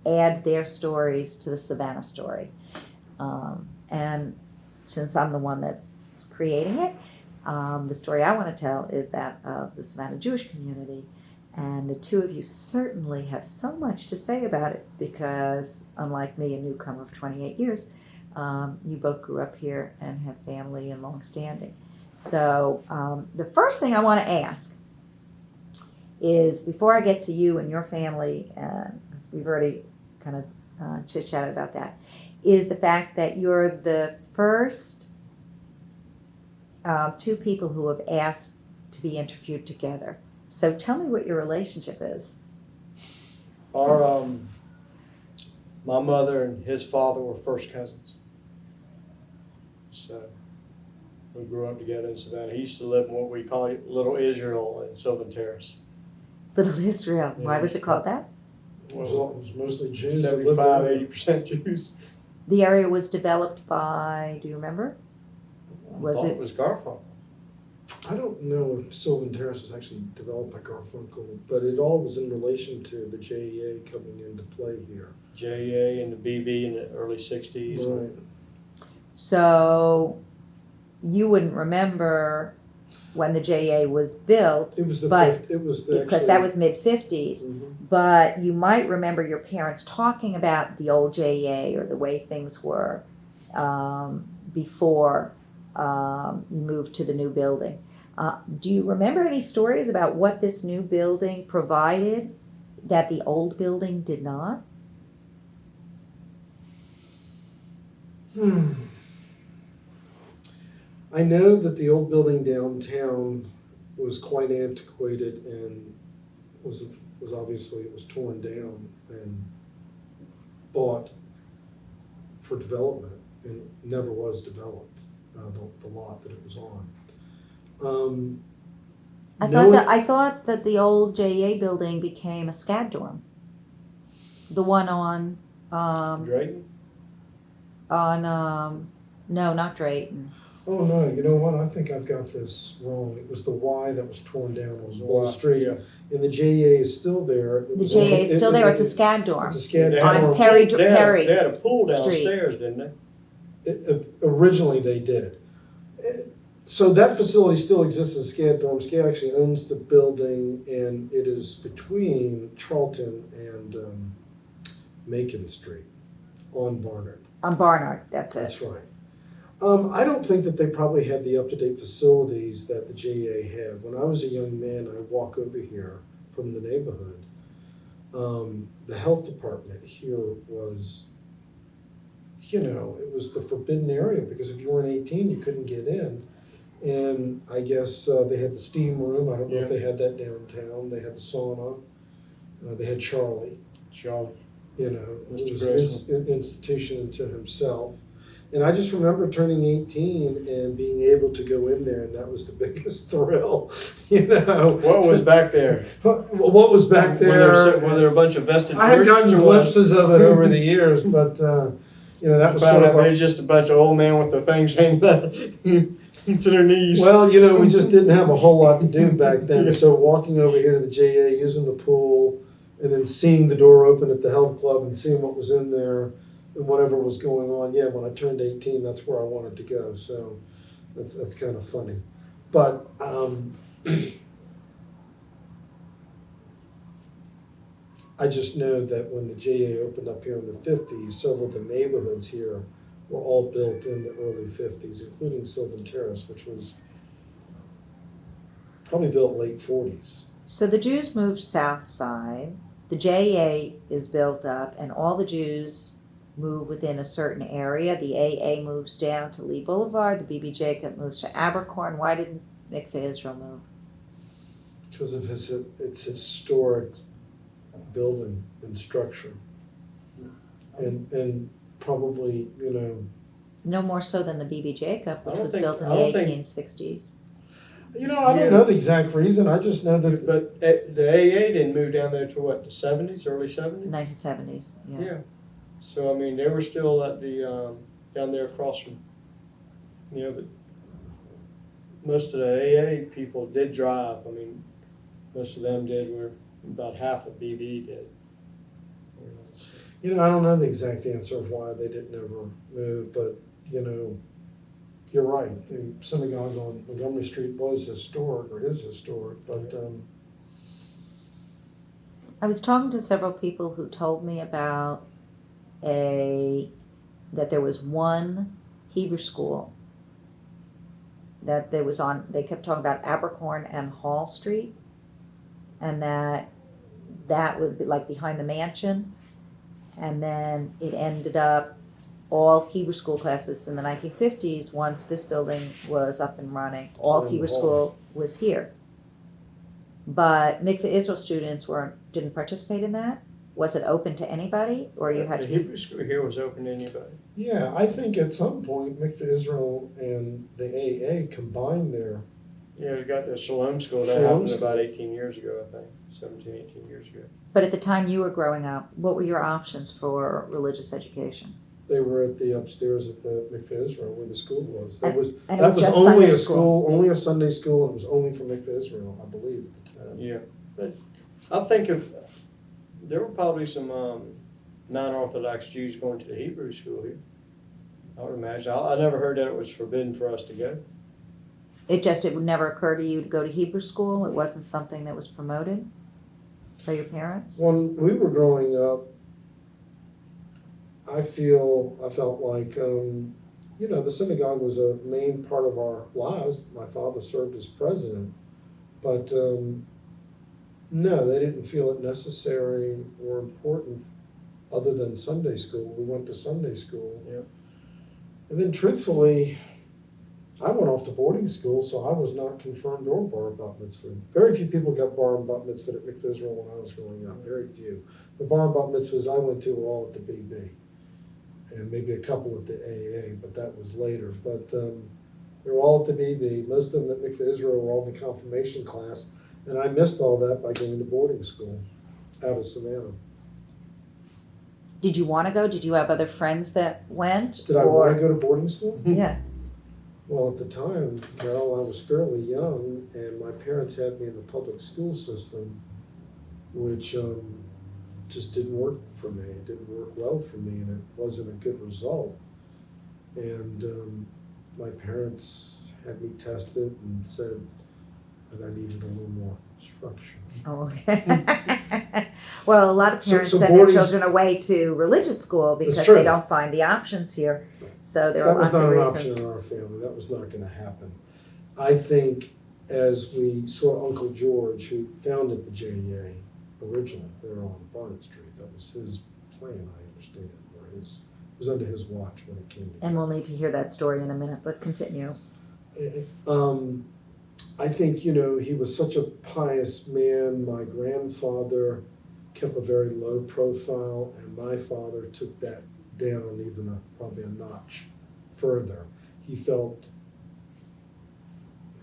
add their stories to the Savannah story. And since I'm the one that's creating it, the story I want to tell is that of the Savannah Jewish community. And the two of you certainly have so much to say about it because, unlike me, a newcomer of 28 years, you both grew up here and have family and long standing. So the first thing I want to ask is, before I get to you and your family, because we've already kind of chit-chatted about that, is the fact that you're the first two people who have asked to be interviewed together. So tell me what your relationship is. Our my mother and his father were first cousins. So we grew up together in Savannah. He used to live in what we call Little Israel in Sylvan Terrace. Little Israel. Yeah, Why was it called that? It was mostly Jews. that lived 75, there. 80% Jews. The area was developed by, do you remember? It was Garfunkel. I don't know if Sylvan Terrace was actually developed by Garfunkel, but it all was in relation to the JEA coming into play here. JEA and the BB in the early 60s. Right. So you wouldn't remember when the JA was built. It was the But it was the because that was mid-50s. Mhm. But you might remember your parents talking about the old JA or the way things were before you moved to the new building. Do you remember any stories about what this new building provided that the old building did not? I know that the old building downtown was quite antiquated and was obviously it was torn down and bought for development and never was developed, the lot that it was on. I thought that the old JA building became a SCAD dorm. The one on Drayton? no, not Drayton. Oh no, you know what? I think I've got this wrong. It was the Y that was torn down on The Wall Y, Street. yeah. And the JA is still there. The JA is still there. It's a SCAD dorm. It's a SCAD They had dorm. On Perry. They had a pool Street. downstairs, didn't they? Originally they did. So that facility still exists as SCAD dorm. SCAD actually owns the building and it is between Charlton and Macon Street on Barnard. On Barnard, that's it. That's right. I don't think that they probably had the up-to-date facilities that the JA had. When I was a young man, I walk over here from the neighborhood. The health department here was, it was the forbidden area because if you weren't 18, you couldn't get in. And I guess they had the steam room. I don't know if they had that downtown. They had the sauna. They had Charlie. Charlie. It Mr. was an institution unto himself. And I just remember turning 18 and being able to go in there, and that was the biggest thrill, What was back there? What was back there? Were there a bunch of vested I had gotten Christians or what? glimpses of it over the years, but, that was Found sort out of there's just a bunch of old men with the things hanging to their knees. Well, we just didn't have a whole lot to do back then. So walking over here to the JA, using the pool, and then seeing the door open at the health club and seeing what was in there and whatever was going on. Yeah, when I turned 18, that's where I wanted to go. So that's kind of funny. But I just know that when the JA opened up here in the 50s, several of the neighborhoods here were all built in the early 50s, including Sylvan Terrace, which was probably built late 40s. So the Jews moved south side. The JA is built up, and all the Jews move within a certain area. The AA moves down to Lee Boulevard. The BB Jacob moves to Abercorn. Why didn't Mikveh Israel move? Because of its historic building and structure, and probably No more so than the BB Jacob, which I don't was think- built in the I don't think- 1860s. I don't know the exact reason. I just know that But the AA didn't move down there to what, the 70s, early 70s? 1970s, yeah. Yeah. So, I mean, they were still at the, down there across from, but most of the AA people did drive. I mean, most of them did, where about half of BB did. You know, I don't know the exact answer of why they didn't ever move, but, you know, you're right. The synagogue on Montgomery Street was historic, or is historic, but, I was talking to several people who told me about that there was one Hebrew school that there was on, they kept talking about Abercorn and Hall Street, and that would be like behind the mansion, and then it ended up all Hebrew school classes in the 1950s. Once this building was up and running, all So Hebrew all- school was here. But Mikveh Israel students didn't participate in that. Was it open to anybody, or you had The to? Hebrew school here was open to anybody. yeah, I think at some point, Mikveh Israel and the AA combined their, Yeah, we got the Shalom School, that Shalom happened School. about 18 years ago, I think, 17, 18 years ago. But at the time you were growing up, what were your options for religious education? they were at the upstairs at the Mikveh Israel where the school was. That And- was, And that it was was just only Sunday a school. school, only a Sunday school, and it was only for Mikveh Israel, I believe, at the time. Yeah, but I think there were probably some non-Orthodox Jews going to the Hebrew school here. I would imagine. I never heard that it was forbidden for us to go. It would never occur to you to go to Hebrew school? It wasn't something that was promoted by your parents? When we were growing up, I felt like, you know, the synagogue was a main part of our lives. My father served as president, but no, they didn't feel it necessary or important other than Sunday school. We went to Sunday school. Yep. And then truthfully, I went off to boarding school, so I was not confirmed or bar bat mitzvah. Very few people got bar and bat mitzvah at Mikveh Israel when I was growing up, very few. The bar and bat mitzvahs I went to were all at the BB, and maybe a couple at the AA, but that was later. But they were all at the BB. Most of them at Mikveh Israel were all in the confirmation class, and I missed all that by going to boarding school out of Savannah. Did you want to go? Did you have other friends that went? Did I want to go to boarding school? Yeah. Well, at the time, well, I was fairly young, and my parents had me in the public school system, which just didn't work for me. It didn't work well for me, and it wasn't a good result. And my parents had me tested and said that I needed a little more structure. Oh, okay. Well, a lot of So- parents so send their boarding- children away to religious school because true. they don't find the options here. So there are That was lots of not an reasons. option in our family. That was not going to happen. I think as we saw Uncle George, who founded the JEA originally, there on Barnett Street, that was his plan, I understand, or it was under his watch when it came to And we'll need to hear that story in a minute, but continue. I think, you know, he was such a pious man. My grandfather kept a very low profile, and my father took that down even probably a notch further. He felt,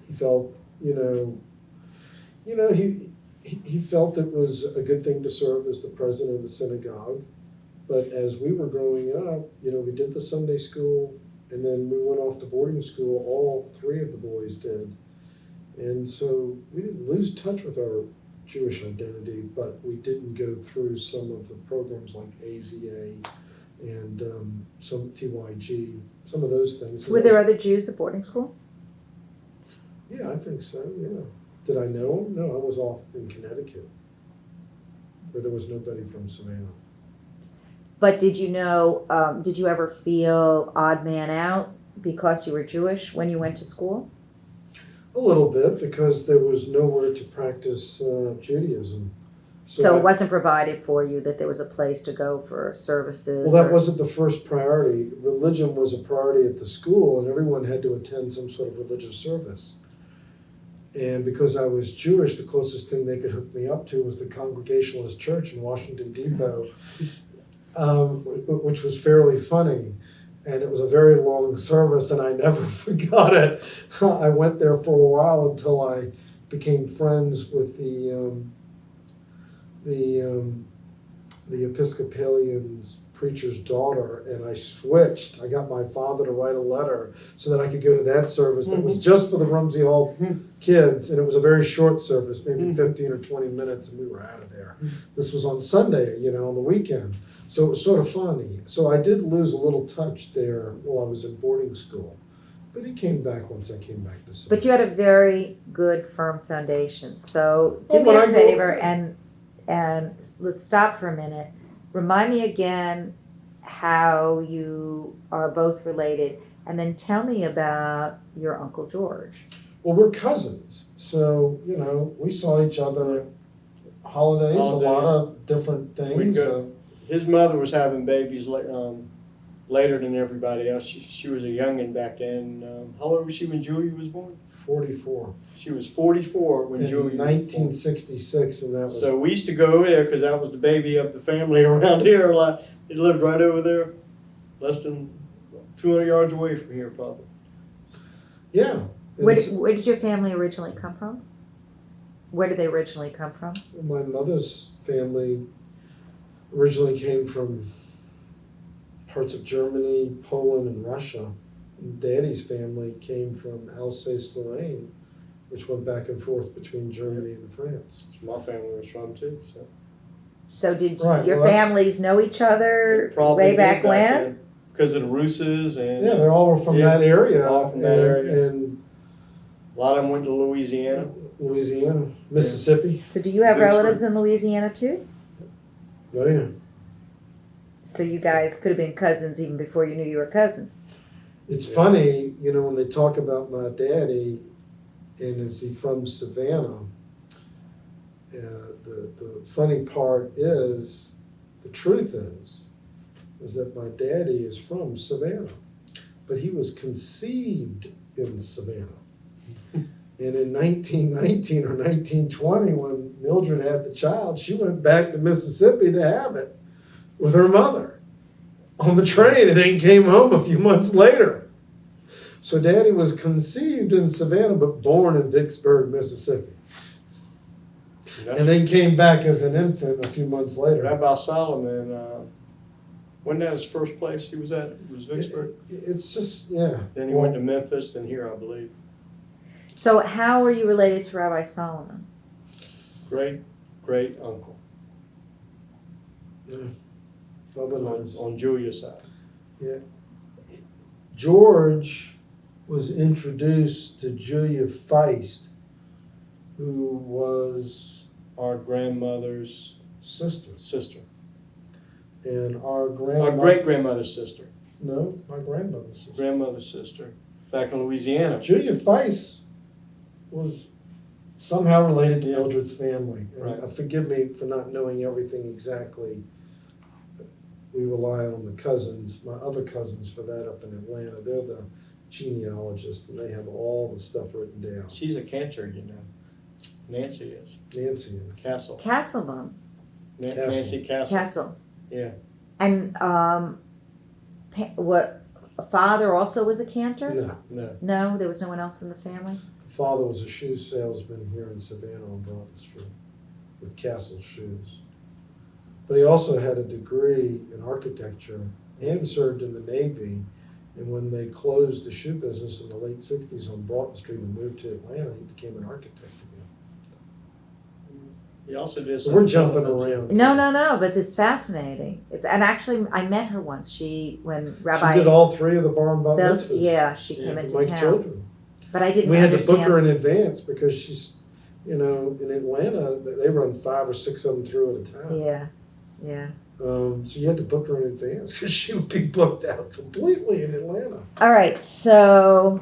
he felt it was a good thing to serve as the president of the synagogue. But as we were growing up, you know, we did the Sunday school, and then we went off to boarding school. All three of the boys did. And so we didn't lose touch with our Jewish identity, but we didn't go through some of the programs like AZA and some TYG, some of those things. Were there other Jews at boarding school? Yeah, I think so, yeah. Did I know them? No, I was off in Connecticut, where there was nobody from Savannah. But did you know, did you ever feel odd man out because you were Jewish when you went to school? A little bit, because there was nowhere to practice Judaism. So it wasn't provided for you that there was a place to go for services? Well, that or- wasn't the first priority. Religion was a priority at the school, and everyone had to attend some sort of religious service. And because I was Jewish, the closest thing they could hook me up to was the Congregationalist Church in Washington Depot, which was fairly funny. And it was a very long service, and I never forgot it. I went there for a while until I became friends with the Episcopalian's preacher's daughter, and I switched. I got my father to write a letter so that I could go to that service that was just for the Rumsey Hall kids, and it was a very short service, maybe 15 or 20 minutes, and we were out of there. This was on Sunday, you know, on the weekend. So it was sort of funny. So I did lose a little touch there while I was in boarding school. But it came back once I came back to Savannah. But you had a very good, firm foundation. So do Well, me when a I go- favor and let's stop for a minute. Remind me again how you are both related, and then tell me about your Uncle George. Well, we're cousins. So, you know, we saw each other holidays, a lot of different We'd things. go. His mother was having babies later than everybody else. She was a youngin' back then. How old was she when Julia was born? 44. She was 44 when In Julia was born. 1966, and that was So we used to go over there because that was the baby of the family around here. Like, he lived right over there, less than 200 yards away from here, probably. yeah. Where It's- did, where did your family originally come from? Where did they originally come from? My mother's family originally came from parts of Germany, Poland, and Russia. And Daddy's family came from Alsace-Lorraine, which went back and forth between Germany and France. That's where my family was from too. So So did Right, your well, that's- families know each other probably way did back when? then, because of the Rooses and Yeah, they're all from Yeah, that area. all from that area. And a lot of them went to Louisiana. Louisiana, Mississippi. So do you have Vicksburg. relatives in Louisiana too? Oh, yeah. So you guys could have been cousins even before you knew you were cousins. It's Yeah. funny, you know, when they talk about my daddy, and is he from Savannah? The funny part is, the truth is that my daddy is from Savannah, but he was conceived in Savannah. And in 1919 or 1920, when Mildred had the child, she went back to Mississippi to have it with her mother on the train, and then came home a few months later. So Daddy was conceived in Savannah, but born in Vicksburg, Mississippi. And then came back as an infant a few months later. Rabbi Solomon, wasn't that his first place he was at? It was Vicksburg. It's just, yeah. Then he went to Memphis and here, I believe. So how are you related to Rabbi Solomon? Great uncle Bubba knows. on Julia's side. George was introduced to Julia Feist, who was Our grandmother's sister. And our Our grandmother. great grandmother's sister. No, my grandmother's sister. Grandmother's sister. Back in Louisiana. Julia Feist was somehow related to Yeah. Mildred's family. And Right. forgive me for not knowing everything exactly. We rely on the cousins, my other cousins for that up in Atlanta. They're the genealogists, and they have all the stuff written down. She's a cantor, you know. Nancy is. Nancy is. Castle. Castleman. Castle. Nancy Castle. Castle. Yeah. And what, a father also was a cantor? No, No. No, there was no one else in the family? the father was a shoe salesman here in Savannah on Broughton Street with Castle Shoes. But he also had a degree in architecture and served in the Navy. And when they closed the shoe business in the late 60s on Broughton Street and moved to Atlanta, he became an architect again. He also did So some. we're jumping around. No, but it's fascinating. And actually, I met her once. When Rabbi She did all three of the bar and bat Bells, mitzvahs. yeah, she came Yeah, into Like town. children. But I didn't We had to understand. book her in advance because she's, you know, in Atlanta, they run 5 or 6 of them through at a time. Yeah. So you had to book her in advance because she would be booked out completely in Atlanta. All right, so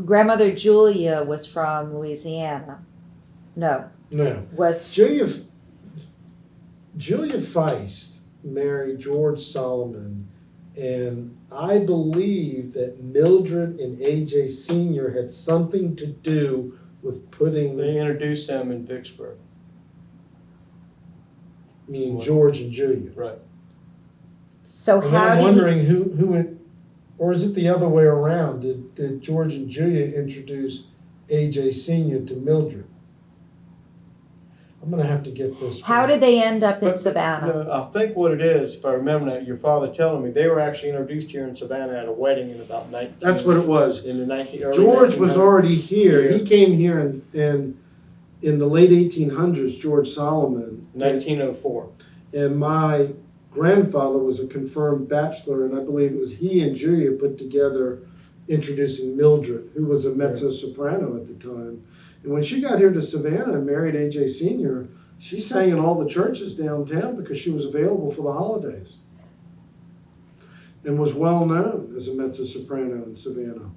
grandmother Julia was from Louisiana. No, No. was Julia Feist married George Solomon, and I believe that Mildred and AJ Sr. had something to do with putting They introduced them in Vicksburg. George and Julia. Right. so And how I'm did wondering who it, or is it the other way around? Did George and Julia introduce AJ Sr. to Mildred? I'm gonna have to get this. how did they end up in Savannah? No, I think what it is, if I remember that, your father telling me, they were actually introduced here in Savannah at a wedding in about 19. That's what it was. In the 19. Early George was 1900s. already here. Yeah. He came here in the late 1800s. George Solomon. 1904. And my grandfather was a confirmed bachelor, and I believe it was he and Julia put together introducing Mildred, who was a mezzo-soprano at the time. And when she got here to Savannah and married AJ Sr., she sang in all the churches downtown because she was available for the holidays and was well known as a mezzo-soprano in Savannah.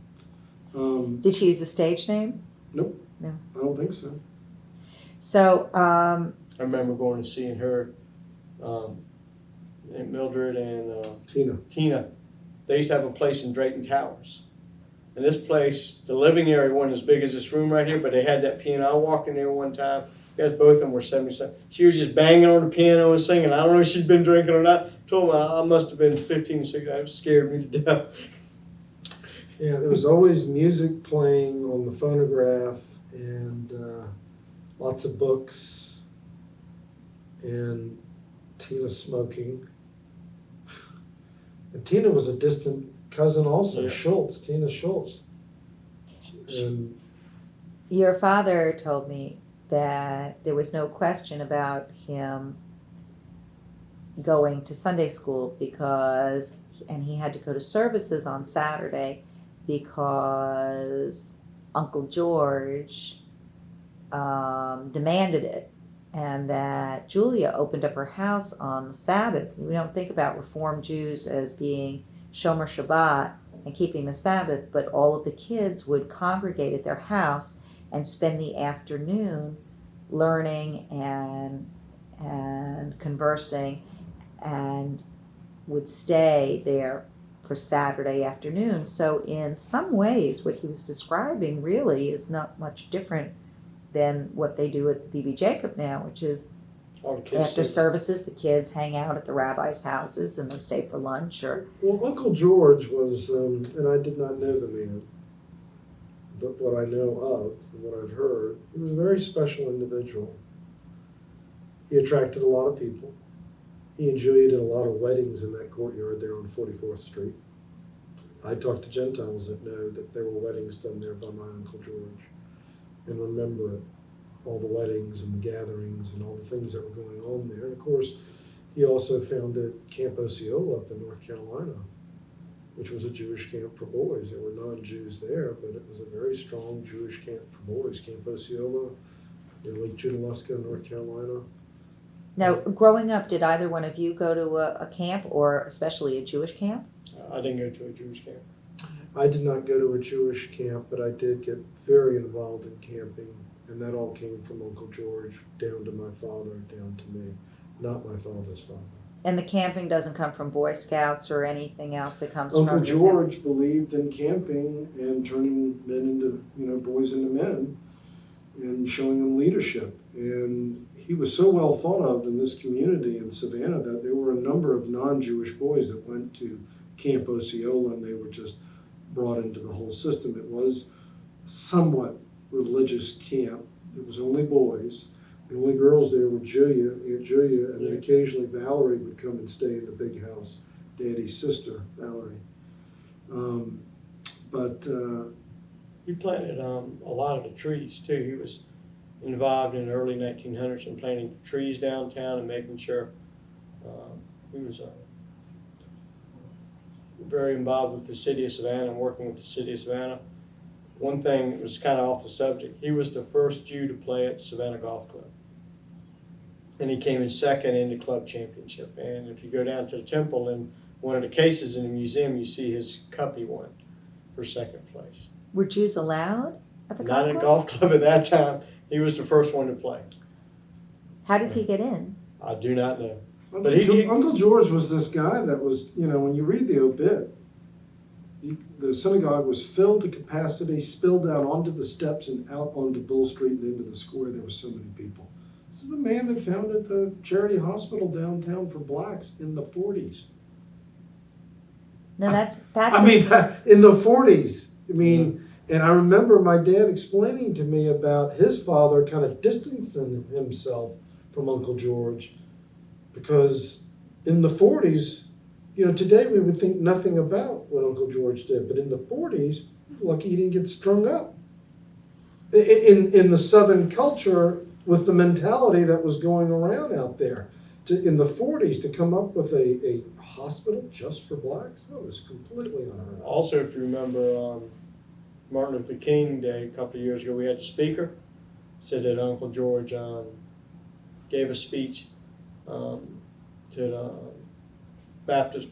Did she use the stage name? Nope. No. I don't think so. So, I remember going and seeing her, and Mildred and Tina. They used to have a place in Drayton Towers. And this place, the living area wasn't as big as this room right here, but they had that piano. I walked in there one time. Guys, both of them were 77. She was just banging on the piano and singing. I don't know if she'd been drinking or not. Told me I must have been 15, 16. It scared me to death. Yeah, there was always music playing on the phonograph and lots of books and Tina smoking. And Tina was a distant cousin also, Yeah. Schultz, Tina Schultz. And your father told me that there was no question about him going to Sunday school and he had to go to services on Saturday because Uncle George demanded it, and that Julia opened up her house on the Sabbath. We don't think about Reform Jews as being Shomer Shabbat and keeping the Sabbath, but all of the kids would congregate at their house and spend the afternoon learning and conversing, and would stay there for Saturday afternoon. So in some ways, what he was describing really is not much different than what they do at the BB Jacob now, which is All the kids after did. services, the kids hang out at the rabbis' houses and they stay for lunch. Or well, Uncle George was, and I did not know the man, but what I know of, and what I've heard, he was a very special individual. He attracted a lot of people. He and Julia did a lot of weddings in that courtyard there on 44th Street. I talked to Gentiles that know that there were weddings done there by my Uncle George and remember all the weddings and the gatherings and all the things that were going on there. And of course, he also founded Camp Osceola up in North Carolina, which was a Jewish camp for boys. There were non-Jews there, but it was a very strong Jewish camp for boys. Camp Osceola near Lake Junaluska, North Carolina. now, growing up, did either one of you go to a camp, or especially a Jewish camp? I didn't go to a Jewish camp. I did not go to a Jewish camp, but I did get very involved in camping, and that all came from Uncle George down to my father, down to me, not my father's father. And the camping doesn't come from Boy Scouts or anything else. It comes Uncle from your family. George believed in camping and turning men into, boys into men and showing them leadership. And he was so well thought of in this community in Savannah that there were a number of non-Jewish boys that went to Camp Osceola, and they were just brought into the whole system. It was somewhat religious camp. It was only boys. The only girls there were Aunt Julia, and then occasionally Valerie would come and stay in the big house, Daddy's sister, Valerie. He planted a lot of the trees too. He was involved in the early 1900s in planting trees downtown and making sure he was very involved with the city of Savannah and working with the city of Savannah. One thing that was kind of off the subject, he was the first Jew to play at Savannah Golf Club. And he came in second in the club championship. And if you go down to the temple in one of the cases in the museum, you see his cup he won for second place. Were Jews allowed at the golf Not in a club? golf club at that time. He was the first one to play. How did he get in? I do not know. Uncle George was this guy that was, when you read the obit, the synagogue was filled to capacity, spilled out onto the steps and out onto Bull Street and into the square. There were so many people. This is the man that founded the charity hospital downtown for blacks in the 40s. No, that's In the 40s. And I remember my dad explaining to me about his father kind of distancing himself from Uncle George because in the 40s, today we would think nothing about what Uncle George did, but in the 40s, lucky he didn't get strung up. In the Southern culture with the mentality that was going around out there. in the 40s to come up with a hospital just for blacks, that was completely unheard of. Also, if you remember, Martin Luther King Day a couple of years ago, we had the speaker, said that Uncle George gave a speech to the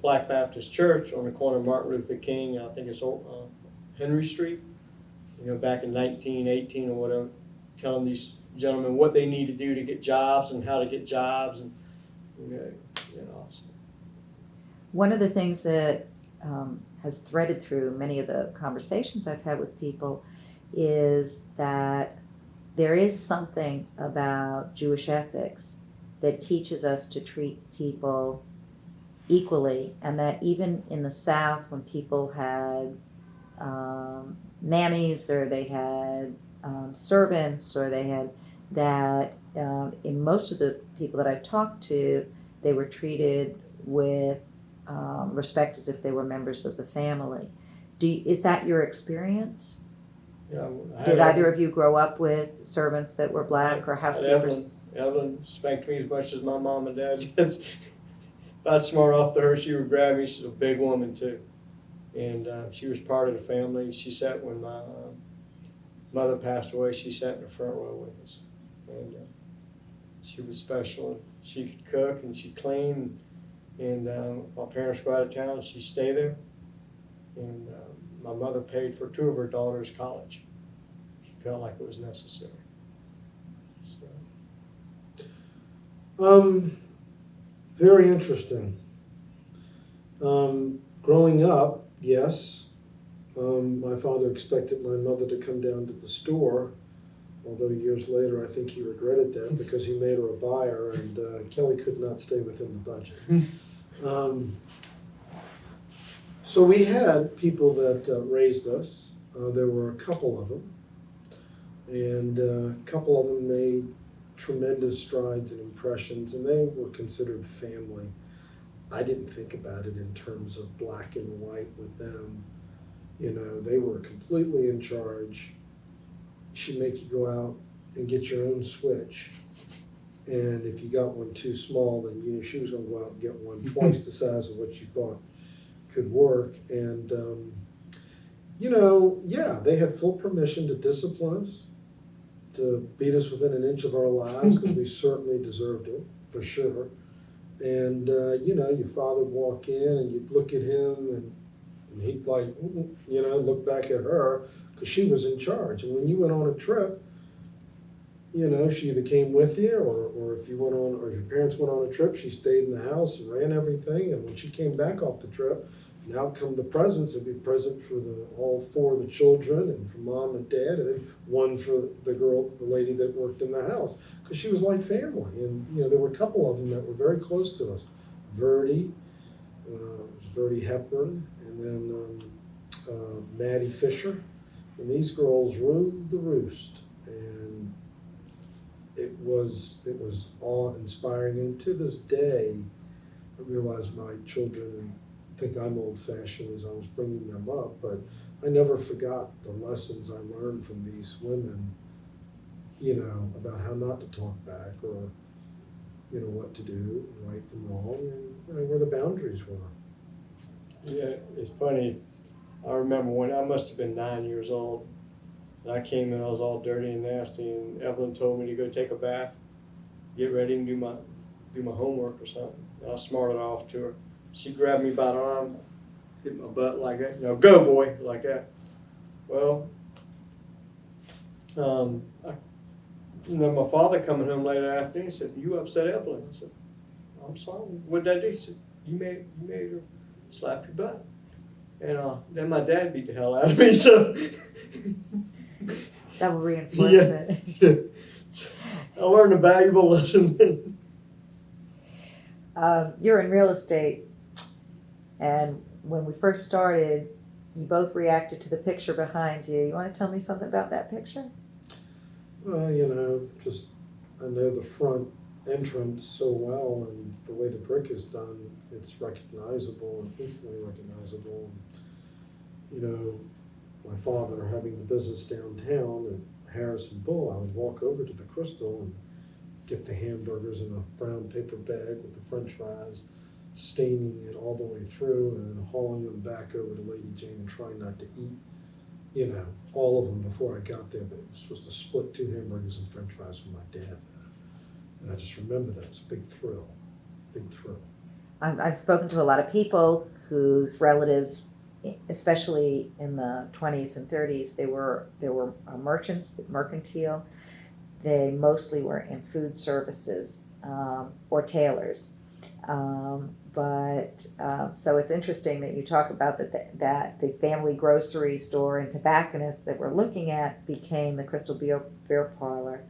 Black Baptist Church on the corner of Martin Luther King, I think it's Henry Street, back in 1918 or whatever, telling these gentlemen what they need to do to get jobs and how to get jobs, and so. One of the things that has threaded through many of the conversations I've had with people is that there is something about Jewish ethics that teaches us to treat people equally, and that even in the South, when people had nannies or they had servants or they had that, in most of the people that I've talked to, they were treated with respect as if they were members of the family. Is that your experience? Yeah, Did either of you grow up with servants that were black or housekeepers? Evelyn spanked me as much as my mom and dad did. If I'd smart off to her, she would grab me. She's a big woman too. And she was part of the family. She sat when my mother passed away. She sat in the front row with us. And she was special. She could cook and she cleaned. And my parents were out of town, she'd stay there. And my mother paid for 2 of her daughters' college. She felt like it was necessary. So. Very interesting. Growing up, yes, my father expected my mother to come down to the store, although years later I think he regretted that because he made her a buyer, and Kelly could not stay within the budget. So we had people that raised us. There were a couple of them, and a couple of them made tremendous strides and impressions, and they were considered family. I didn't think about it in terms of black and white with them. They were completely in charge. She'd make you go out and get your own switch. And if you got one too small, then she was going to go out and get one twice the size of what you thought could work. And, they had full permission to discipline us, to beat us within an inch of our lives, because we certainly deserved it, for sure. And, your father would walk in and you'd look at him and he'd look back at her, because she was in charge. And when you went on a trip, she either came with you, or if you went on, or your parents went on a trip, she stayed in the house and ran everything. And when she came back off the trip, now come the presents. It'd be a present for all 4 of the children, and for mom and dad, and then one for the lady that worked in the house, because she was like family. And there were a couple of them that were very close to us. Verdi Hepburn, and then Maddie Fisher, and these girls ruled the roost. And it was awe-inspiring. And to this day, I realize my children think I'm old-fashioned as I was bringing them up, but I never forgot the lessons I learned from these women, about how not to talk back, or what to do, right from wrong, and where the boundaries were. Yeah, it's funny. I remember when I must have been 9 years old, and I came in, I was all dirty and nasty, and Evelyn told me to go take a bath, get ready and do my homework or something. And I smarted off to her. She grabbed me by the arm, hit my butt like that, go boy, like that. Well, my father coming home later that afternoon, he said, "You upset Evelyn." I said, "I'm sorry, what did I do?" He said, you made her slap your butt. And then my dad beat the hell out of me, so. Double reinforcement. Yeah. I learned a valuable lesson. You're in real estate, and when we first started, you both reacted to the picture behind you. You want to tell me something about that picture? Well, I know the front entrance so well, and the way the brick is done, it's recognizable and instantly recognizable. My father having the business downtown at Harris and Bull, I would walk over to the Crystal, and get the hamburgers in a brown paper bag with the french fries, staining it all the way through, and then hauling them back over to Lady Jane and trying not to eat, all of them before I got there. They were supposed to split 2 hamburgers and french fries with my dad. And I just remember that. It was a big thrill. I've spoken to a lot of people whose relatives, especially in the 20s and 30s, they were merchants, mercantile. They mostly were in food services or tailors. So it's interesting that you talk about that the family grocery store and tobacconist that we're looking at became the Crystal Beer Parlor.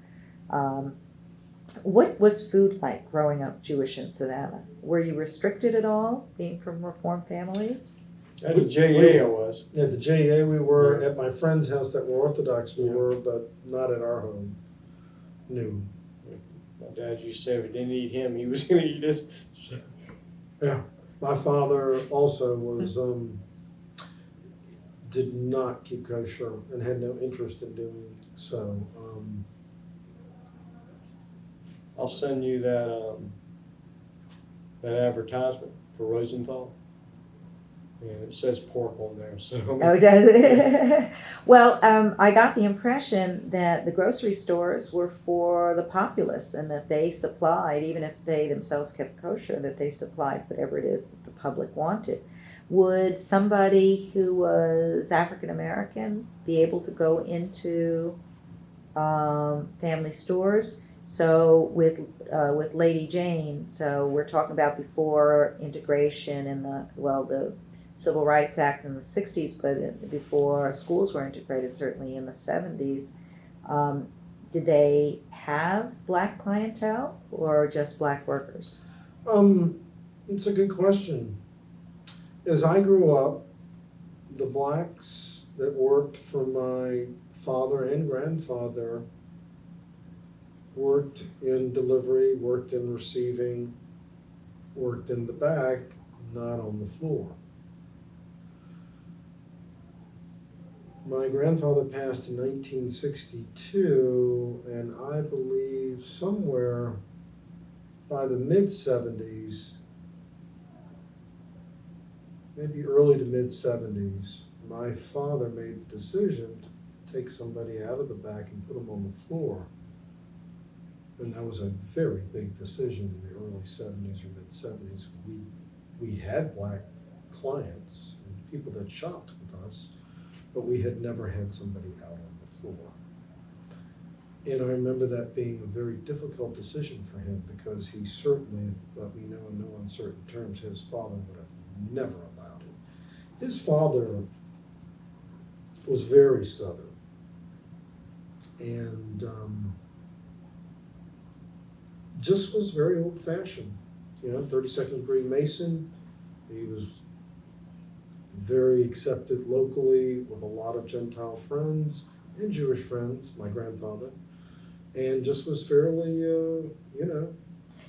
What was food like growing up Jewish in Savannah? Were you restricted at all, being from Reformed families? At the JA I was. At the JA we were, at my friend's house that were Orthodox we were, but not at our home. No. My dad used to say if he didn't eat him, he was going to eat it. So. Yeah. My father also was, did not keep kosher and had no interest in doing so. I'll send you that advertisement for Rosenthal. And it says pork on there, so. Oh, does it? Well, I got the impression that the grocery stores were for the populace and that they supplied, even if they themselves kept kosher, that they supplied whatever it is that the public wanted. Would somebody who was African American be able to go into family stores? So with Lady Jane, so we're talking about before integration and the Civil Rights Act in the 60s, but before schools were integrated, certainly in the 70s. Did they have black clientele or just black workers? It's a good question. As I grew up, the blacks that worked for my father and grandfather worked in delivery, worked in receiving, worked in the back, not on the floor. My grandfather passed in 1962, and I believe somewhere by the mid-70s, maybe early to mid-70s, my father made the decision to take somebody out of the back and put them on the floor. And that was a very big decision in the early 70s or mid-70s. We had black clients and people that shopped with us, but we had never had somebody out on the floor. And I remember that being a very difficult decision for him because he certainly, let me know in no uncertain terms, his father would have never allowed it. His father was very Southern. And just was very old-fashioned, 32nd degree Mason. He was very accepted locally with a lot of Gentile friends and Jewish friends, my grandfather, and just was fairly,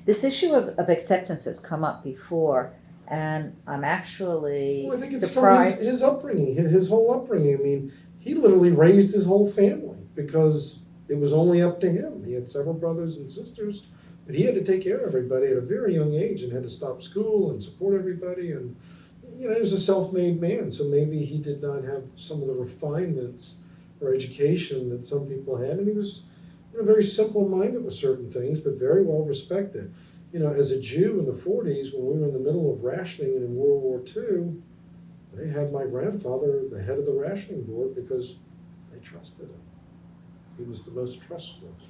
This issue of acceptance has come up before, and I'm actually Well, I think it's surprised. from his upbringing, his whole upbringing. I mean, he literally raised his whole family because it was only up to him. He had several brothers and sisters, but he had to take care of everybody at a very young age and had to stop school and support everybody. And, he was a self-made man, so maybe he did not have some of the refinements or education that some people had. And he was very simple-minded with certain things, but very well respected. As a Jew in the 40s, when we were in the middle of rationing and in World War II, they had my grandfather the head of the rationing board because they trusted him. He was the most trustworthy.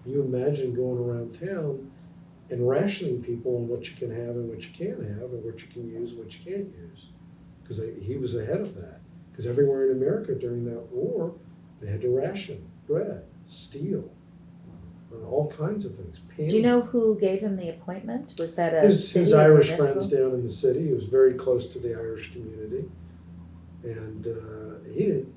Can you imagine going around town and rationing people on what you can have and what you can't have and what you can use and what you can't use? Because he was ahead of that. Because everywhere in America during that war, they had to ration bread, steel, all kinds of things. Do you know who gave him the appointment? Was that His city or Irish municipal? friends down in the city. He was very close to the Irish community. And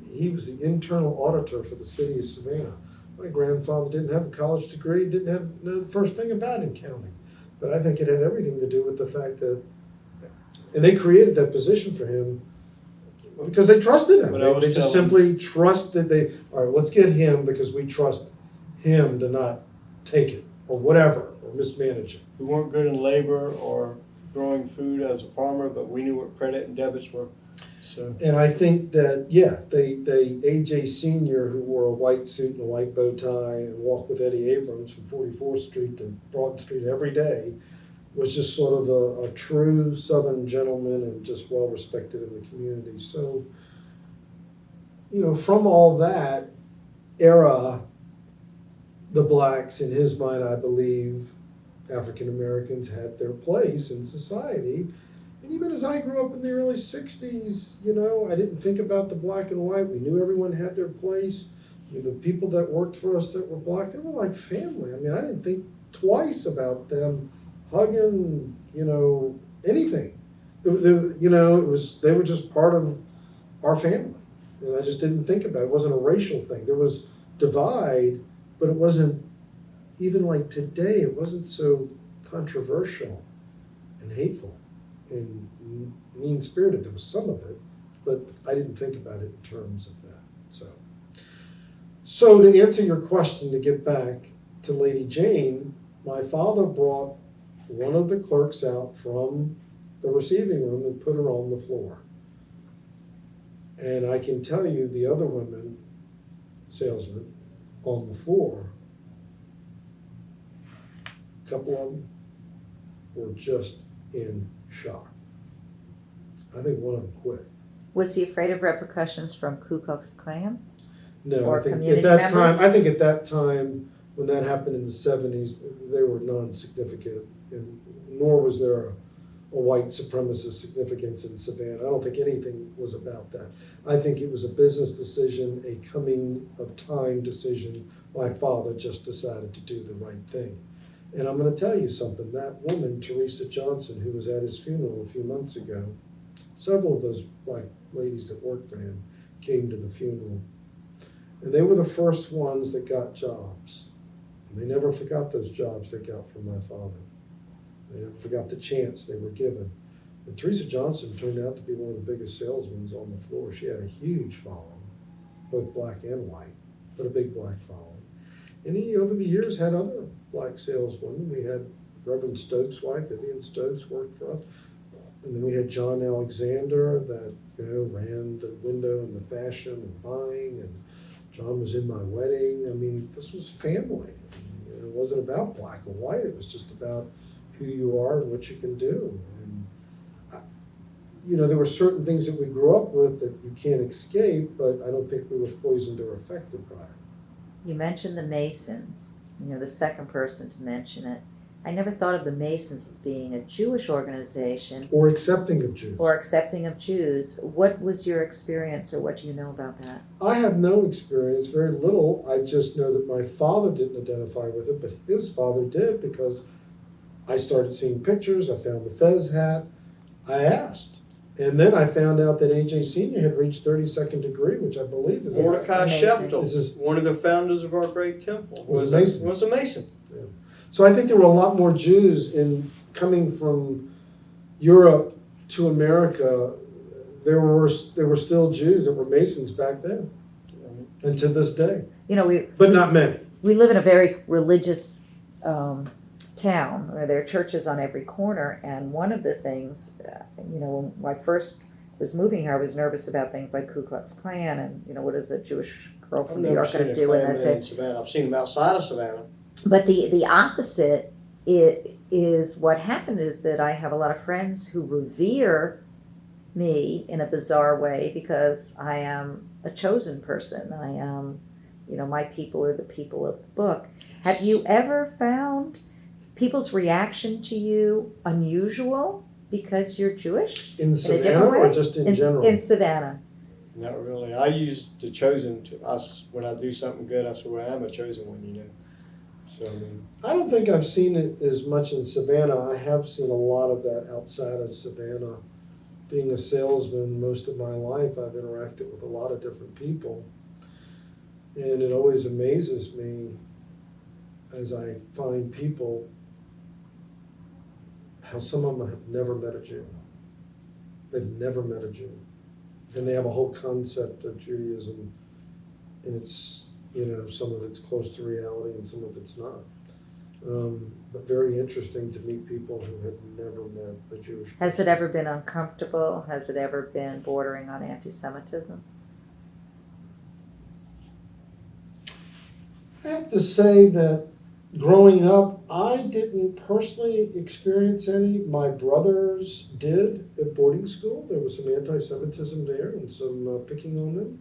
he was the internal auditor for the city of Savannah. My grandfather didn't have a college degree, didn't have the first thing about accounting. But I think it had everything to do with the fact that, and they created that position for him because they trusted him. They just simply trusted, all right, let's get him because we trust him to not take it or whatever, or mismanaging. We weren't good in labor or growing food as a farmer, but we knew what credit and debits were. So And I think that, yeah, they AJ Senior, who wore a white suit and a white bow tie and walked with Eddie Abrams from 44th Street to Broughton Street every day, was just sort of a true Southern gentleman and just well respected in the community. So, you know, from all that era, the blacks, in his mind, I believe, African Americans had their place in society. And even as I grew up in the early 60s, you know, I didn't think about the black and white. We knew everyone had their place. You know, the people that worked for us that were black, they were like family. I mean, I didn't think twice about them hugging, you know, anything. You know, they were just part of our family. And I just didn't think about it. It wasn't a racial thing. There was divide, but it wasn't, even like today, it wasn't so controversial and hateful and mean-spirited. There was some of it, but I didn't think about it in terms of that. So to answer your question, to get back to Lady Jane, my father brought one of the clerks out from the receiving room and put her on the floor. And I can tell you the other women, salesmen, on the floor, a couple of them were just in shock. I think one of them quit. Was he afraid of repercussions from Ku Klux Klan? No, Or I think community at that members? time, I think at that time, when that happened in the 70s, they were non-significant, and nor was there a white supremacist significance in Savannah. I don't think anything was about that. I think it was a business decision, a coming of time decision. My father just decided to do the right thing. And I'm going to tell you something. That woman, Teresa Johnson, who was at his funeral a few months ago, several of those black ladies that worked for him came to the funeral. And they were the first ones that got jobs. And they never forgot those jobs they got from my father. They never forgot the chance they were given. And Teresa Johnson turned out to be one of the biggest salesmen on the floor. She had a huge following, both black and white, but a big black following. And he, over the years, had other black saleswomen. We had Reverend Stokes' wife, Vivian Stokes, worked for us. And then we had John Alexander that, you know, ran the window and the fashion and buying. And John was in my wedding. I mean, this was family. You know, it wasn't about black or white. It was just about who you are and what you can do. And, you know, there were certain things that we grew up with that you can't escape, but I don't think we were poisoned or affected by it. You mentioned the Masons, you know, the second person to mention it. I never thought of the Masons as being a Jewish organization Or accepting of Jews. or accepting of Jews. What was your experience, or what do you know about that? I have no experience, very little. I just know that my father didn't identify with it, but his father did, because I started seeing pictures. I found the fez hat. I asked. And then I found out that AJ Senior had reached 32nd degree, which I believe is Mordecai amazing. Sheftel, one of the founders of our great temple, Was a Mason. Was a Mason. So I think there were a lot more Jews in coming from Europe to America. There were still Jews that were Masons back then, and to this day, You know, but not many. we live in a very religious town where there are churches on every corner, and one of the things, you know, when I first was moving here, I was nervous about things like Ku Klux Klan and, you know, what is a Jewish girl I've from New never York seen going to a do? And Klan that's man it. in Savannah. I've seen them outside of Savannah. But the opposite is what happened is that I have a lot of friends who revere me in a bizarre way because I am a chosen person. I am, you know, my people are the people of the book. Have you ever found people's reaction to you unusual because you're Jewish? In a Savannah, different or way? just in general? In Savannah. Not really. I use the chosen to us when I do something good. I say, well, I'm a chosen one, you know. So I mean, I don't think I've seen it as much in Savannah. I have seen a lot of that outside of Savannah. Being a salesman most of my life, I've interacted with a lot of different people. And it always amazes me as I find people how some of them have never met a Jew. They've never met a Jew. And they have a whole concept of Judaism, and it's, you know, some of it's close to reality and some of it's not. But very interesting to meet people who had never met a Jewish person. Has it ever been uncomfortable? Has it ever been bordering on anti-Semitism? I have to say that growing up, I didn't personally experience any. My brothers did at boarding school. There was some anti-Semitism there and some picking on them.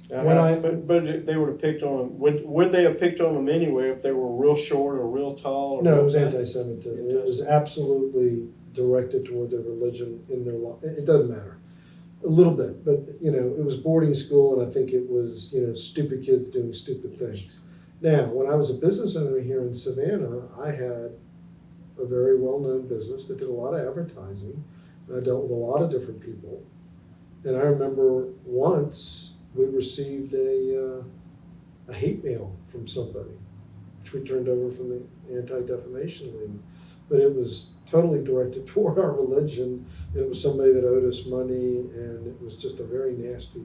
But they would have picked on them. Would they have picked on them anyway if they were real short or real tall? Or No, real it was thin? anti-Semitism. It was absolutely directed toward their religion in their life. It doesn't matter. A little bit, but it was boarding school, and I think it was stupid kids doing stupid things. Now, when I was a business owner here in Savannah, I had a very well-known business that did a lot of advertising, and I dealt with a lot of different people. And I remember once we received a hate mail from somebody, which we turned over from the Anti-Defamation League. But it was totally directed toward our religion. It was somebody that owed us money, and it was just a very nasty,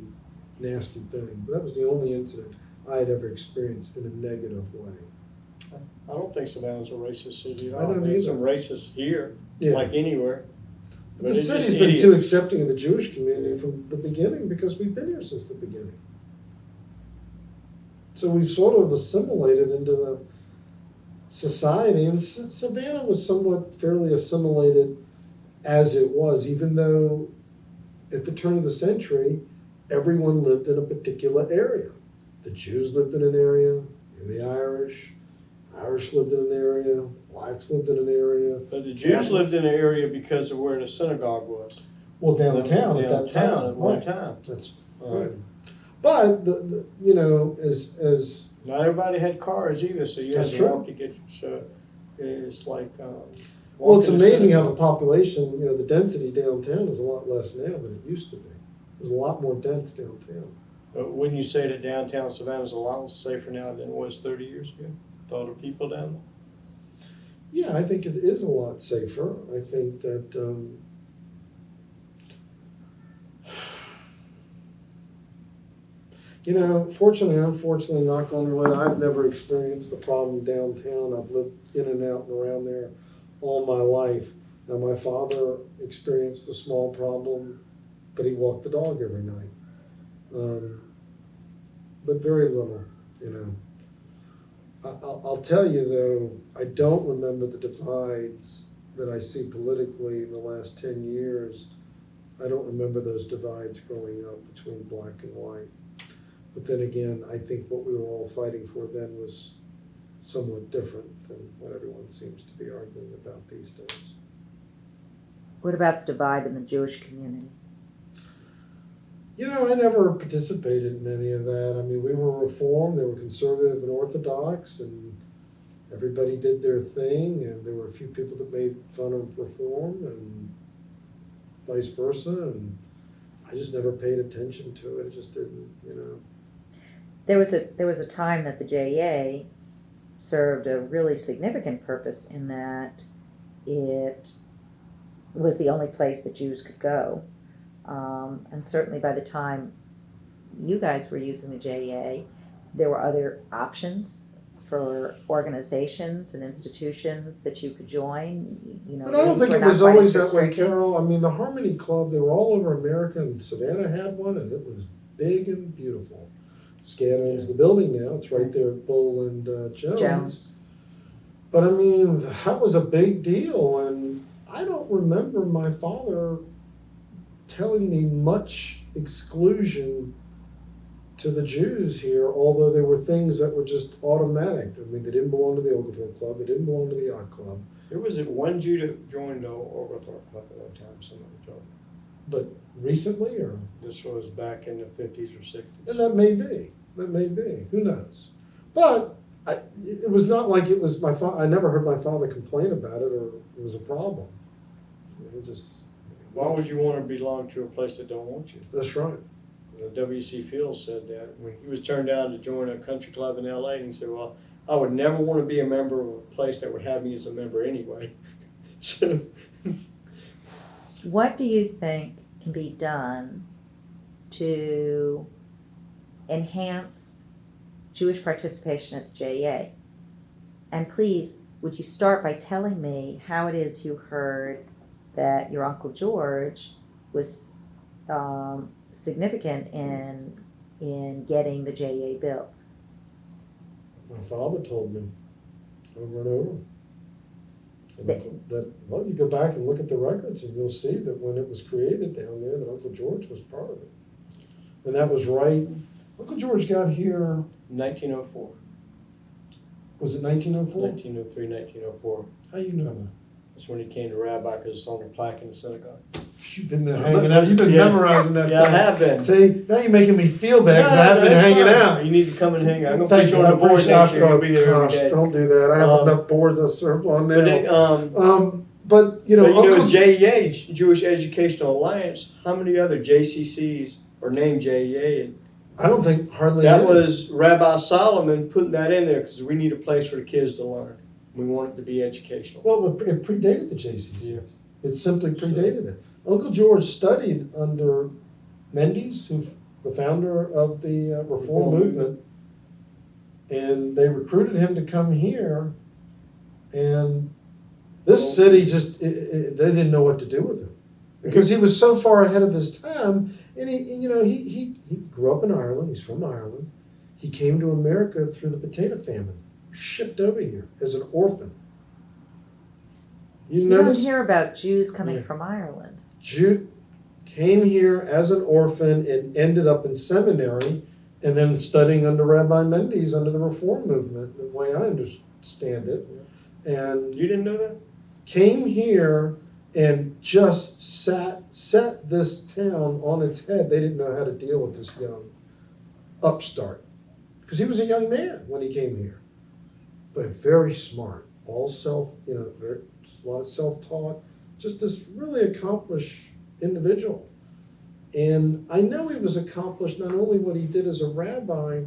nasty thing. But that was the only incident I had ever experienced in a negative way. I don't think Savannah's a racist city at all. I don't There's either. some racists here, Yeah. like anywhere. But The it's just city's been idiots. too accepting of the Jewish community from the beginning because we've been here since the beginning. So we've sort of assimilated into the society, and Savannah was somewhat fairly assimilated as it was, even though at the turn of the century, everyone lived in a particular area. The Jews lived in an area, the Irish lived in an area, blacks lived in an area. But the Jews lived in an area because of where the synagogue was. Well, downtown at that Downtown time. at one Right. time. That's Right. right. But as Not everybody had cars either, so you had That's to true. walk to get. So it's like. well, it's walking to amazing how the synagogue. population, the density downtown is a lot less now than it used to be. There's a lot more dense downtown. But wouldn't you say that downtown Savannah's a lot safer now than it was 30 years ago? With all the people down there. Yeah, I think it is a lot safer. I think that fortunately, unfortunately, knock on wood, I've never experienced the problem downtown. I've lived in and out and around there all my life. Now, my father experienced a small problem, but he walked the dog every night. But very little. I'll tell you, though, I don't remember the divides that I see politically in the last 10 years. I don't remember those divides growing up between black and white. But then again, I think what we were all fighting for then was somewhat different than what everyone seems to be arguing about these days. What about the divide in the Jewish community? I never participated in any of that. I mean, we were Reformed, they were conservative and Orthodox, and everybody did their thing, and there were a few people that made fun of Reform and vice versa, and I just never paid attention to it. It just didn't. There was a time that the JA served a really significant purpose in that it was the only place that Jews could go. And certainly by the time you guys were using the JA, there were other options for organizations and institutions that you could join. But I don't these think were it not was quite always as that way, restricted. Carol. I mean, the Harmony Club, they were all over America, and Savannah had one, and it was big and beautiful. Scan owns the building now. It's right there at Bull and Jones. But I mean, that was a big deal, and I don't remember my father telling me much exclusion to the Jews here, although there were things that were just automatic. I mean, they didn't belong to the Oglethorpe Club, they didn't belong to the Yacht Club. There was one Jew that joined the Oglethorpe Club at one time, somebody told me. But recently, or? This was back in the 50s or 60s. And that may be, who knows? But it was not like it was my father. I never heard my father complain about it or it was a problem. Why would you want to belong to a place that don't want you? That's right. W.C. Fields said that when he was turned down to join a country club in L.A. and he said, well, I would never want to be a member of a place that would have me as a member anyway. So, What do you think can be done to enhance Jewish participation at the JA? And please, would you start by telling me how it is you heard that your Uncle George was significant in getting the JA built? My father told me over and over. Well, you go back and look at the records and you'll see that when it was created down there, that Uncle George was part of it. And that was right, Uncle George got here, 1904, was it 1904? 1903, 1904. How you know that? That's when he came to Rabbi because it's on the plaque in the synagogue. You've been there hanging out, you've been memorizing that Yeah, I thing. have been. See, now you're making me feel bad because I haven't been that's hanging fine. out. You need to come and hang out. I'm going to Thank put you you, on I the board appreciate next year. You'll it. be there every Gosh, day. don't do that. I have enough boards I serve on now. But then, But you know, Uncle as JEA, Jewish Educational Alliance, how many other JCCs are named JEA? And I don't think hardly that any. was Rabbi Solomon putting that in there because we need a place for the kids to learn. We want it to be educational. Well, it predated the JCCs. Yeah. It simply predated it. Uncle George studied under Mendes, the founder of the Reform movement, and they recruited him to come here. And this city just they didn't know what to do with him because he was so far ahead of his time. And he grew up in Ireland. He's from Ireland. He came to America through the potato famine, shipped over here as an orphan. You You don't notice? hear about Jews coming from Ireland. Jew came here as an orphan and ended up in seminary and then studying under Rabbi Mendes under the Reform movement, the way I understand it. And You didn't know that? came here and just set this town on its head. They didn't know how to deal with this young upstart because he was a young man when he came here, but very smart, all very, a lot of self-taught, just this really accomplished individual. And I know he was accomplished not only what he did as a rabbi,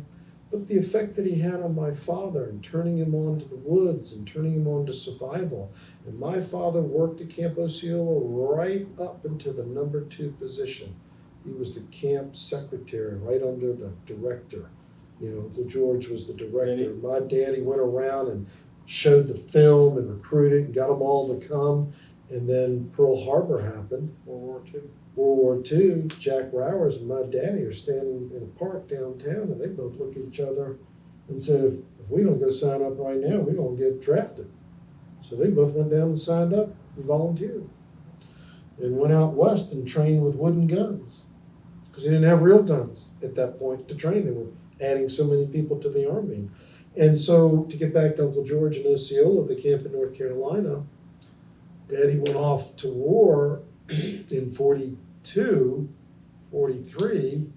but the effect that he had on my father and turning him on to the woods and turning him on to survival. And my father worked at Camp Osceola right up into the number 2 position. He was the camp secretary right under the director. Uncle George was the director. My daddy went around and showed the film and recruited and got them all to come. And then Pearl Harbor happened. World War II, Jack Rowers and my daddy are standing in a park downtown, and they both look at each other and said, if we don't go sign up right now, we're going to get drafted. So they both went down and signed up and volunteered and went out west and trained with wooden guns because they didn't have real guns at that point to train. They were adding so many people to the Army. And so to get back to Uncle George and Osceola, the camp in North Carolina, Daddy went off to war in 42, 43.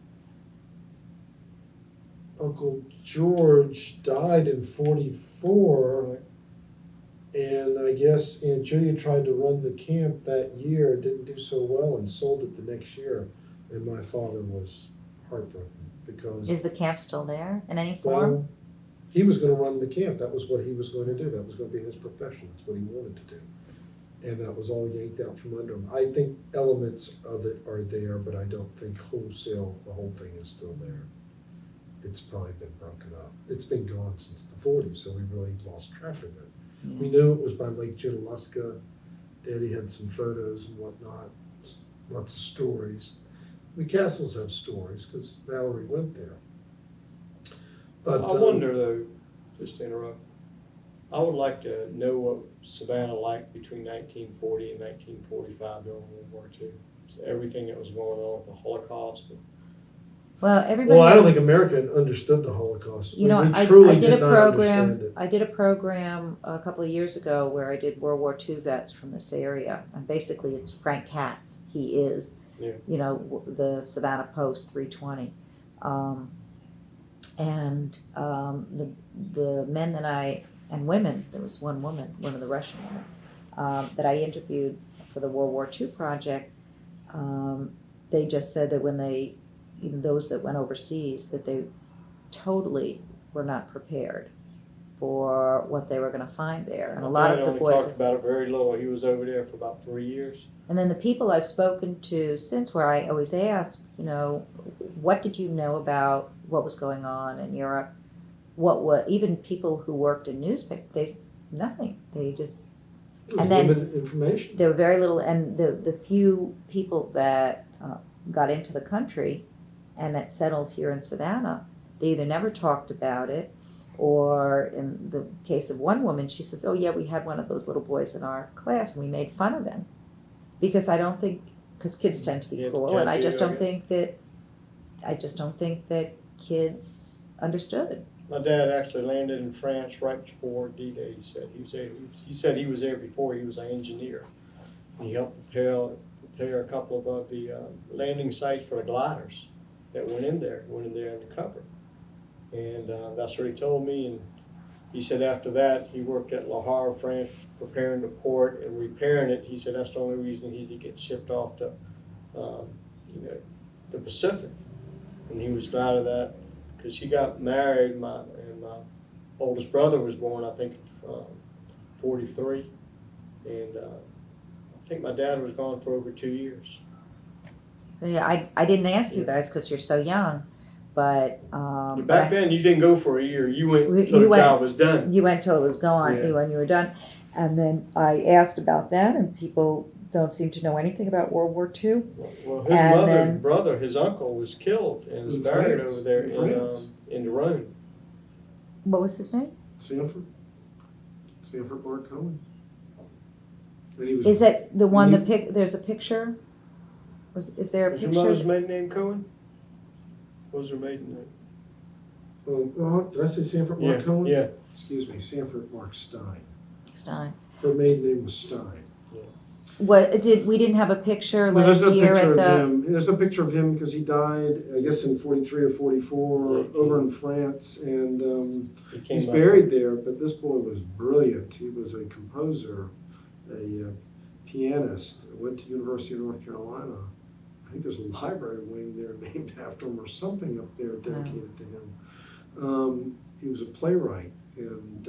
Uncle George died in 44. And I guess Aunt Julia tried to run the camp that year, didn't do so well, and sold it the next year. And my father was heartbroken because... Is the camp still there in any form? Well, he was going to run the camp. That was what he was going to do. That was going to be his profession. That's what he wanted to do. And that was all yanked out from under him. I think elements of it are there, but I don't think wholesale, the whole thing is still there. It's probably been broken up. It's been gone since the 40s, so we really lost track of it. Yeah. We knew it was by Lake Junaluska. Daddy had some photos and whatnot, lots of stories. The castles have stories because Valerie went there. But I wonder though, just to interrupt, I would like to know what Savannah liked between 1940 and 1945 during World War II. So everything that was going on with the Holocaust. Well, everybody. Well, I don't think America understood the Holocaust. I did a program. I did a program a couple of years ago where I did World War II vets from this area, and basically it's Frank Katz. He is, the Savannah Post 320, and the men that and women. There was one woman, one of the Russian women, that I interviewed for the World War II project. They just said that even those that went overseas, that they totally were not prepared for what they were going to find there. And a lot of the boys talked about it very little. He was over there for about 3 years. And then the people I've spoken to since, where I always ask, what did you know about what was going on in Europe? even people who worked in newspaper, nothing. They just, It was And then- limited information. there were very little, and the few people that got into the country and that settled here in Savannah, they either never talked about it, or in the case of one woman, she says, oh yeah, we had one of those little boys in our class and we made fun of him. Because kids tend to be Yeah, cruel, and I just don't okay. think that kids understood. My dad actually landed in France right before D-Day. He said he was there before. He was an engineer. He helped prepare a couple of the landing sites for the gliders that went in there undercover. And that's what he told me. And he said after that he worked at Le Havre, France, preparing the port and repairing it. He said that's the only reason he did get shipped off to the Pacific. And he was glad of that, because he got married, and my oldest brother was born, I think, 43, and I think my dad was gone for over 2 years. Yeah, I didn't ask you guys because you're so young, but Back then, you didn't go for a year. You went You till the went- job was done. you went till it was gone, Yeah. when you were done. And then I asked about that, and people don't seem to know anything about World War II. Well, his And mother's then- brother, his uncle, was killed and was In buried France. over there In France. in the Rhone. What was his name? Sanford Mark Cohen. And he was, Is it the one, He- there's a picture? Is there a Was your mother's picture? maiden name Cohen? What was her maiden name? did I say Sanford Mark Cohen? Yeah. Excuse me, Sanford Mark Stein. Stein. Her maiden name was Stein. We didn't have a picture No, there's last a year picture at of the, him. There's a picture of him because he died, I guess, in 43 or 44 18. over in France, and He came he's up- buried there. But this boy was brilliant. He was a composer, a pianist. Went to University of North Carolina. I think there's a library wing there named after him or something up there dedicated to him. He was a playwright, and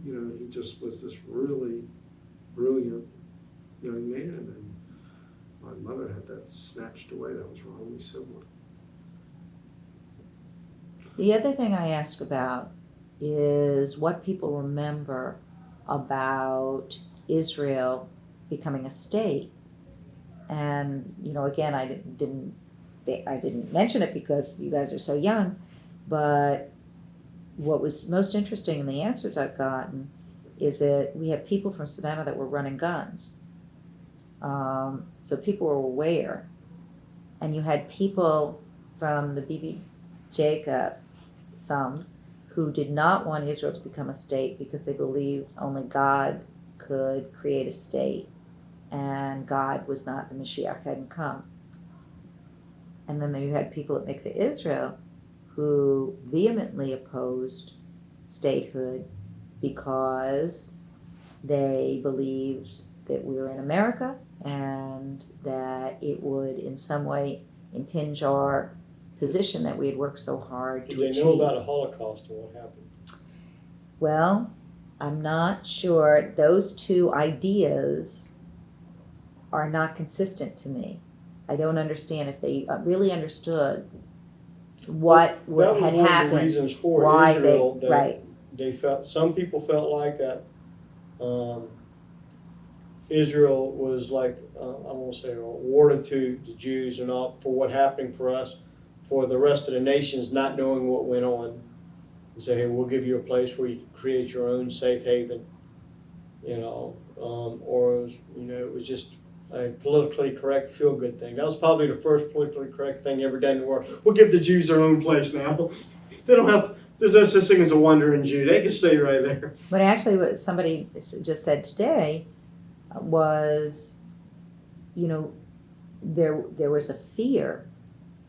he just was this really brilliant young man, and my mother had that snatched away. That was her only sibling. the other thing I ask about is what people remember about Israel becoming a state. And, again, I didn't mention it because you guys are so young, but what was most interesting in the answers I've gotten is that we have people from Savannah that were running guns. So people were aware. And you had people from the B.B. Jacob, some, who did not want Israel to become a state because they believed only God could create a state. And God was not, the Mashiach hadn't come. And then you had people at Mikveh Israel who vehemently opposed statehood because they believed that we were in America and that it would in some way impinge our position that we had worked so hard to Did they achieve. know about the Holocaust and what happened? Well, I'm not sure. Those two ideas are not consistent to me. I don't understand if they really understood what That was had one of the happened, reasons for why Israel they, that right. they felt. Some people felt like that Israel was like I don't want to say awarded to the Jews and all for what happened for us, for the rest of the nations not knowing what went on, and say, hey, we'll give you a place where you can create your own safe haven, or it was just a politically correct feel-good thing. That was probably the first politically correct thing ever done in the world. We'll give the Jews their own place now. They don't have. There's no such thing as a wandering Jew. They can stay right there. But actually what somebody just said today was, there was a fear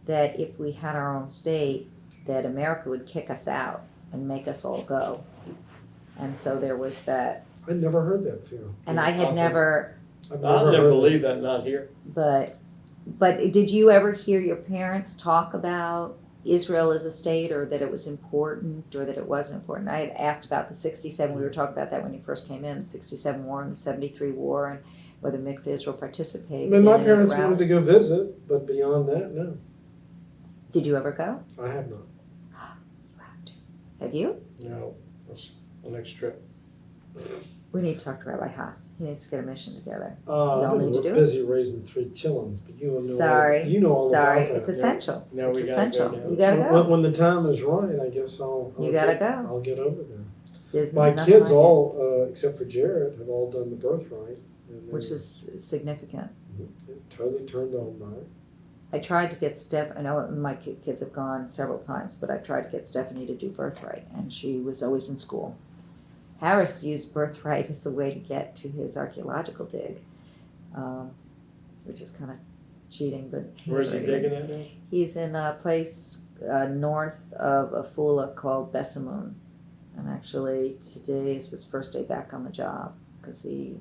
that if we had our own state, that America would kick us out and make us all go. And so there was that, I never heard that fear. and I had never, I've I'll never heard believe that, not here. but did you ever hear your parents talk about Israel as a state, or that it was important, or that it wasn't important? I had asked about the 67, we were talking about that when you first came in, the 67 war and the 73 war, and whether Mikveh Israel participated I mean, my in any of the parents wanted to rallies. go visit, but beyond that, no, Did you ever go? I have not. You have to. Have you? No, that's the next trip. We need to talk to Rabbi Haas. He needs to get a mission together. I've Y'all been need to do it? busy raising 3 chillins, but you know Sorry. you know all Sorry. about that. It's essential. No, It's we gotta essential. go now. You gotta When, go. when the time is right, I guess You gotta get, go. I'll get over there. There's My nothing kids like it, all, except for Jared, have all done the birthright. And which is significant. they're totally turned on by it. I tried to get I know my kids have gone several times, but I tried to get Stephanie to do birthright, and she was always in school. Harris used birthright as a way to get to his archaeological dig, which is kind of cheating, but Where's he digging at now? he's in a place north of Afula called Besamun, and actually today is his first day back on the job because he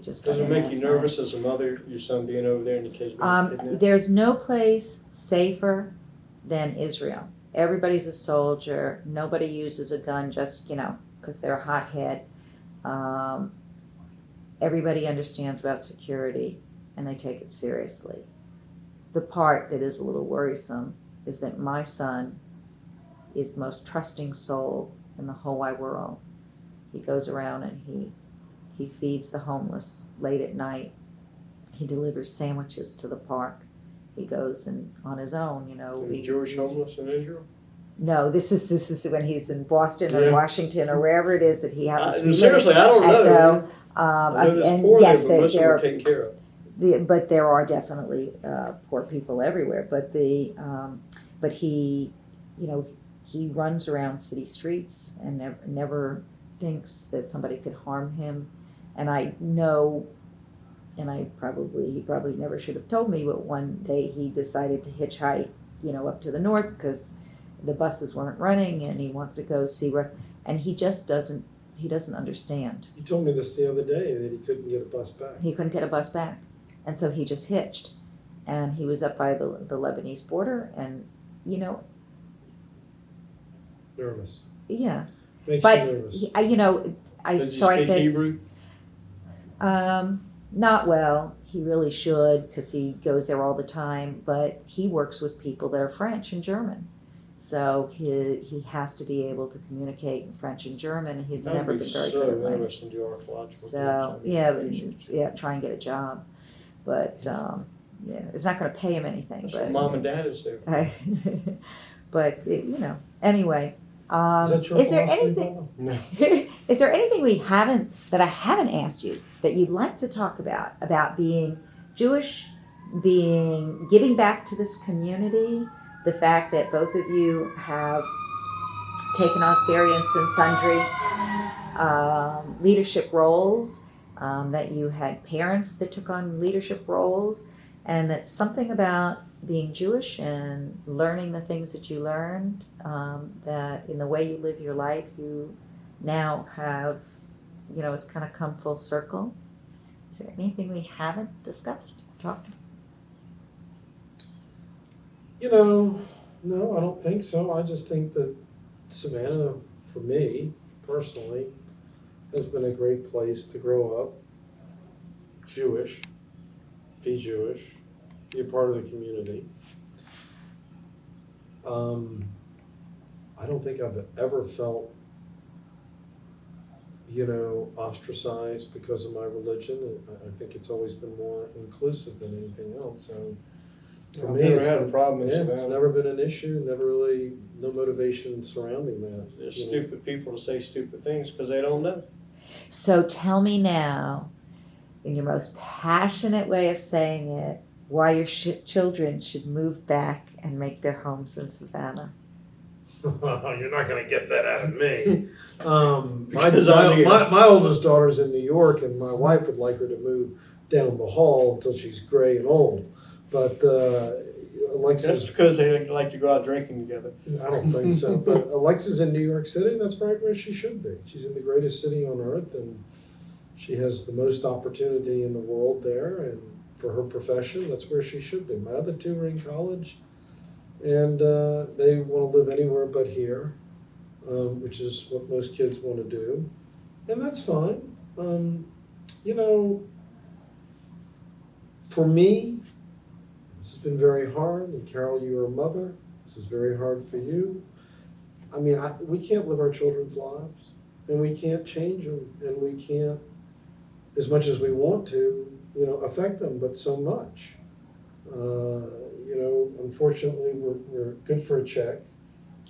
just got Does it in make last you night. nervous as a mother, your son being over there and the kids being kidnapped? There's no place safer than Israel. Everybody's a soldier. Nobody uses a gun just, because they're a hothead. Everybody understands about security and they take it seriously. The part that is a little worrisome is that my son is the most trusting soul in the whole wide world. He goes around and he feeds the homeless late at night. He delivers sandwiches to the park. He goes on his own, Is Jewish homeless in Israel? No, this is when he's in Boston or Yeah. Washington or wherever it is that he happens to be Seriously, living. I don't know. And so, I know there's and poor yes, there, but most of them there are taken care of. but there are definitely poor people everywhere. But but he, he runs around city streets and never thinks that somebody could harm him. And I know, and he probably never should have told me, but one day he decided to hitchhike, up to the north because the buses weren't running, and he wanted to go see where. And he just doesn't understand. You told me this the other day that he couldn't get a bus back. He couldn't get a bus back, and so he just hitched, and he was up by the Lebanese border, and Nervous. yeah. Makes But you nervous. Does he speak said, Hebrew? not well. He really should because he goes there all the time. But he works with people that are French and German, so he has to be able to communicate in French and German. And he's never been very good at language. Interesting to do archaeological So try and get a job, but it's not going to pay him anything. That's but what mom and dad is there. But anyway. Is that your Is there philosophy, anything? Bob? No. Is there anything that I haven't asked you that you'd like to talk about being Jewish, giving back to this community, the fact that both of you have taken on various and sundry leadership roles, that you had parents that took on leadership roles, and that something about being Jewish and learning the things that you learned, that in the way you live your life, you now have, it's kind of come full circle. Is there anything we haven't discussed, talked? No, I don't think so. I just think that Savannah, for me personally, has been a great place to grow up. Jewish, be a part of the community. I don't think I've ever felt, ostracized because of my religion. I think it's always been more inclusive than anything else. So for I've me, never it's had a been- problem in yeah, Savannah. it's never been an issue. No motivation surrounding that. There's stupid people to say stupid things because they don't know. So tell me now, in your most passionate way of saying it, why your children should move back and make their homes in Savannah. You're not going to get that out of me. Because I'm here. My oldest daughter's in New York, and my wife would like her to move down the hall until she's gray and old. But That's Alexa's, because they like to go out drinking together. I don't think so. But Alexa's in New York City. That's right where she should be. She's in the greatest city on earth, and she has the most opportunity in the world there. And for her profession, that's where she should be. My other two are in college, and they want to live anywhere but here, which is what most kids want to do, and that's fine. For me, this has been very hard, and Carol, you're a mother. This is very hard for you. I mean, we can't live our children's lives, and we can't change them, and we can't, as much as we want to, affect them, but so much. Unfortunately, we're good for a check,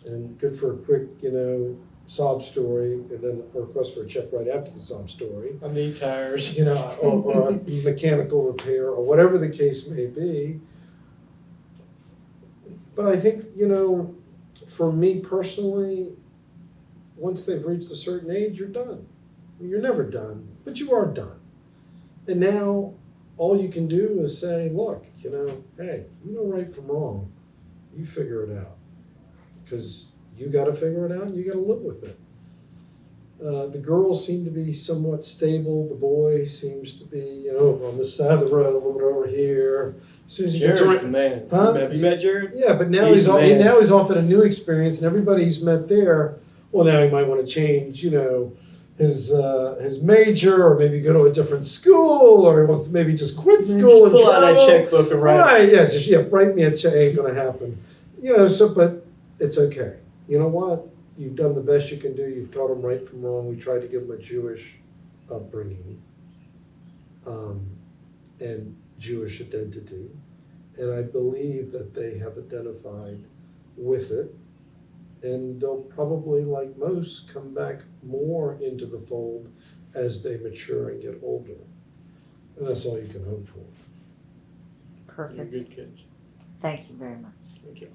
and good for a quick, sob story, and then a request for a check right after the sob story. I need tires. Or a mechanical repair, or whatever the case may be. But I think, for me personally, once they've reached a certain age, you're done. You're never done, but you are done. And now, all you can do is say, look, hey, you know right from wrong. You figure it out. Because you got to figure it out and you got to live with it. The girls seem to be somewhat stable. The boy seems to be, on this side of the road, a little bit over here. As soon as he gets Jared's the around, man. Huh? Have you met Jared? yeah, but now He's he's the off, man. now he's off at a new experience, and everybody he's met there. Well, now he might want to change, his major, or maybe go to a different school, or he wants to maybe just quit school Just and pull out that travel. checkbook and write. Right, write me a check. Ain't gonna happen. But it's okay. You know what? You've done the best you can do. You've taught them right from wrong. We tried to give them a Jewish upbringing, and Jewish identity, and I believe that they have identified with it, and they'll probably, like most, come back more into the fold as they mature and get older, and that's all you can hope for. You're Perfect. good kids. Thank you very much. Thank you.